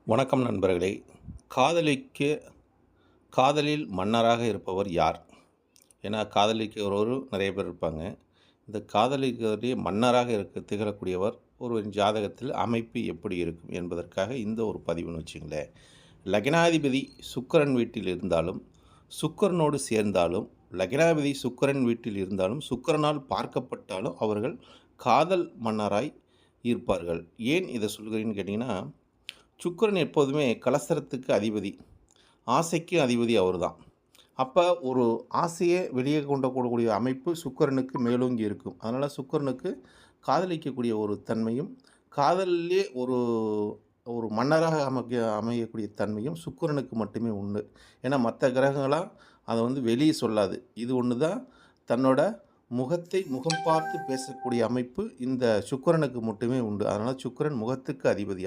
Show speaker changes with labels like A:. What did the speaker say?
A: வணக்கம் நண்பர்களே. காதலிக்க காதலில் மன்னராக இருப்பவர் யார்? ஏன்னா காதலிக்கிறவரும் நிறைய பேர் இருப்பாங்க. இந்த காதலிக்கிறதிலேயே மன்னராக திகழக்கூடியவர் ஒருவரின் ஜாதகத்தில் அமைப்பு எப்படி இருக்கும் என்பதற்காக இந்த ஒரு பதிவுன்னு வச்சுங்களேன். லக்னாதிபதி சுக்கிரன் வீட்டில் இருந்தாலும், சுக்கிரனோடு சேர்ந்தாலும், லக்னாதிபதி சுக்கிரன் வீட்டில் இருந்தாலும், சுக்கிரனால் பார்க்கப்பட்டாலும் அவர்கள் காதல் மன்னராய் இருப்பார்கள். ஏன் இதை சொல்கிறேன்னு கேட்டிங்கன்னா, சுக்கிரன் எப்போதுமே கலஸ்திரத்துக்கு அதிபதி, ஆசைக்கு அதிபதி அவர் தான். அப்போ ஒரு ஆசையை வெளியே கொண்டு கூடக்கூடிய அமைப்பு சுக்கிரனுக்கு மேலோங்கி இருக்கும். அதனால் சுக்கிரனுக்கு காதலிக்கக்கூடிய ஒரு தன்மையும், காதலிலே ஒரு ஒரு மன்னராக அமையக்கூடிய தன்மையும் சுக்கிரனுக்கு மட்டுமே உண்டு. ஏன்னா மற்ற கிரகங்களாக அதை வெளியே சொல்லாது. இது ஒன்று தான் தன்னோட முகம் பார்த்து பேசக்கூடிய அமைப்பு இந்த சுக்கிரனுக்கு மட்டுமே உண்டு. அதனால் சுக்கிரன் முகத்துக்கு அதிபதி.